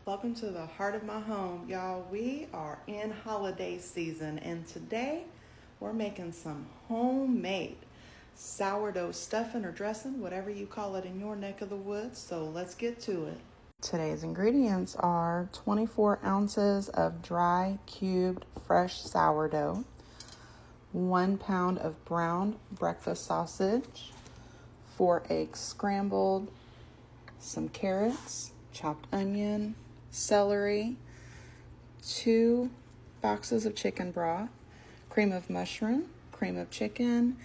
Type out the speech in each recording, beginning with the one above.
Welcome to the heart of my home. Y'all, we are in holiday season and today we're making some homemade sourdough stuffing or dressing, whatever you call it in your neck of the woods. So let's get to it. Today's ingredients are 24 ounces of dry cubed fresh sourdough, 1 pound of brown breakfast sausage, 4 eggs scrambled, some carrots, chopped onion, celery, 2 boxes of chicken broth, cream of mushroom, cream of chicken,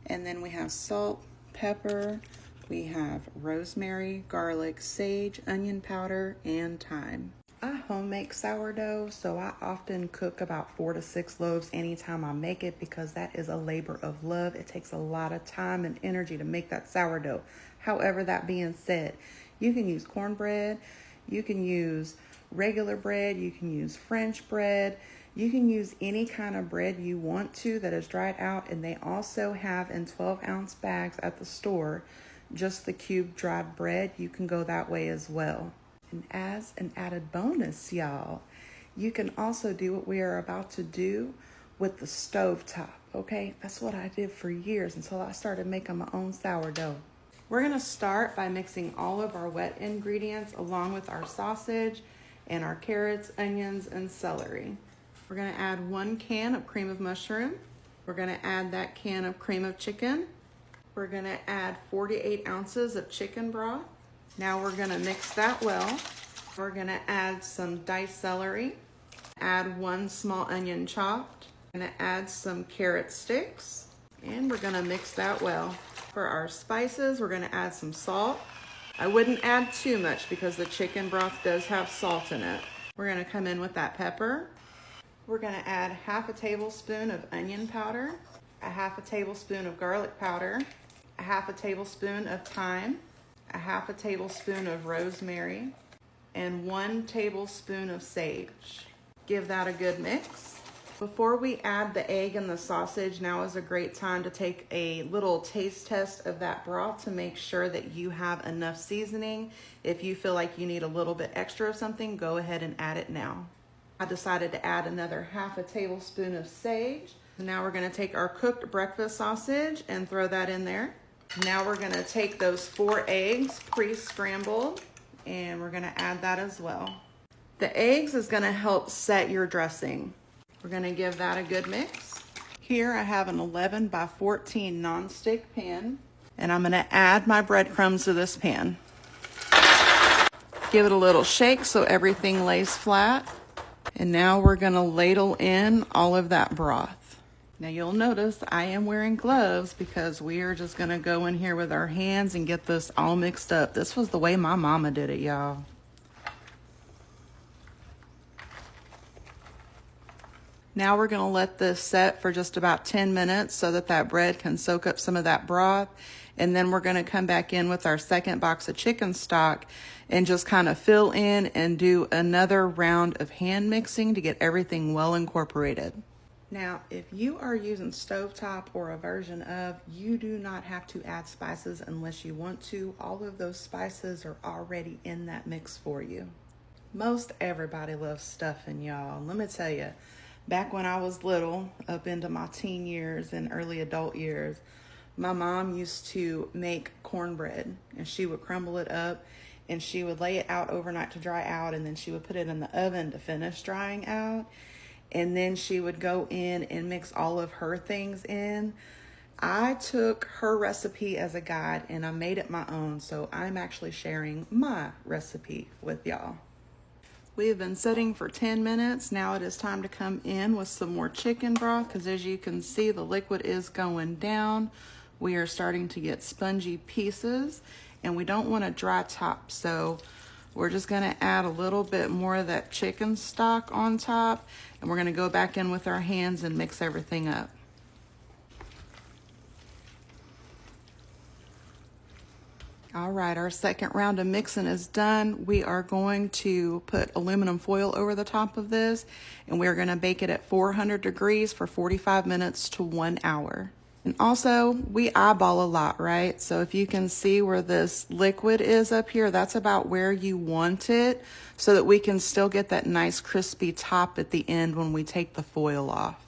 and then we have salt, pepper, we have rosemary, garlic, sage, onion powder, and thyme. I home make sourdough, so I often cook about 4 to 6 loaves anytime I make it because that is a labor of love. It takes a lot of time and energy to make that sourdough. However, that being said, you can use cornbread, you can use regular bread, you can use French bread, you can use any kind of bread you want to that is dried out, and they also have in 12-ounce bags at the store just the cube dried bread. You can go that way as well. And as an added bonus, y'all, you can also do what we are about to do with the stovetop, okay? That's what I did for years until I started making my own sourdough. We're gonna start by mixing all of our wet ingredients along with our sausage and our carrots, onions, and celery. We're gonna add 1 can of cream of mushroom. We're gonna add that can of cream of chicken. We're gonna add 48 ounces of chicken broth. Now we're gonna mix that well. We're gonna add some diced celery, add 1 small onion chopped, gonna add some carrot sticks, and we're gonna mix that well. For our spices, we're gonna add some salt. I wouldn't add too much because the chicken broth does have salt in it. We're gonna come in with that pepper. We're gonna add 1/2 tablespoon of onion powder, 1/2 tablespoon of garlic powder, 1/2 tablespoon of thyme, 1/2 tablespoon of rosemary, and 1 tablespoon of sage. Give that a good mix. Before we add the egg and the sausage, now is a great time to take a little taste test of that broth to make sure that you have enough seasoning. If you feel like you need a little bit extra of something, go ahead and add it now. I decided to add another 1/2 tablespoon of sage. Now we're gonna take our cooked breakfast sausage and throw that in there. Now we're gonna take those 4 eggs pre-scrambled and we're gonna add that as well. The eggs is gonna help set your dressing. We're gonna give that a good mix. Here I have an 11 by 14 nonstick pan, and I'm gonna add my breadcrumbs to this pan. Give it a little shake so everything lays flat. And now we're gonna ladle in all of that broth. Now you'll notice I am wearing gloves because we are just gonna go in here with our hands and get this all mixed up. This was the way my mama did it, y'all. Now we're gonna let this set for just about 10 minutes so that that bread can soak up some of that broth. And then we're gonna come back in with our second box of chicken stock and just kind of fill in and do another round of hand mixing to get everything well incorporated. Now, if you are using stovetop or a version of, you do not have to add spices unless you want to. All of those spices are already in that mix for you. Most everybody loves stuffing, y'all. Let me tell you, back when I was little, up into my teen years and early adult years, my mom used to make cornbread and she would crumble it up and she would lay it out overnight to dry out, and then she would put it in the oven to finish drying out, and then she would go in and mix all of her things in. I took her recipe as a guide and I made it my own, so I'm actually sharing my recipe with y'all. We have been sitting for 10 minutes. Now it is time to come in with some more chicken broth because as you can see, the liquid is going down. We are starting to get spongy pieces and we don't want a dry top. So we're just gonna add a little bit more of that chicken stock on top, and we're gonna go back in with our hands and mix everything up. All right, our second round of mixing is done. We are going to put aluminum foil over the top of this, and we're gonna bake it at 400 degrees for 45 minutes to 1 hour. And also, we eyeball a lot, right? So if you can see where this liquid is up here, that's about where you want it so that we can still get that nice crispy top at the end when we take the foil off.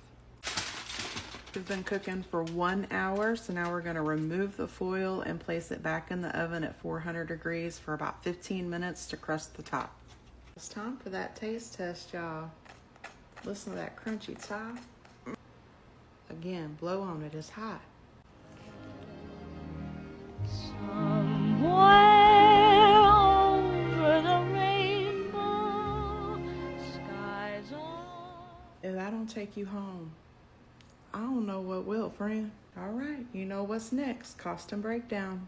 We've been cooking for 1 hour, so now we're gonna remove the foil and place it back in the oven at 400 degrees for about 15 minutes to crust the top. It's time for that taste test, y'all. Listen to that crunchy top. Again, blow on it, it's hot. Somewhere over the rainbow, skies are... If I don't take you home, I don't know what will, friend. All right, you know what's next. Costume breakdown.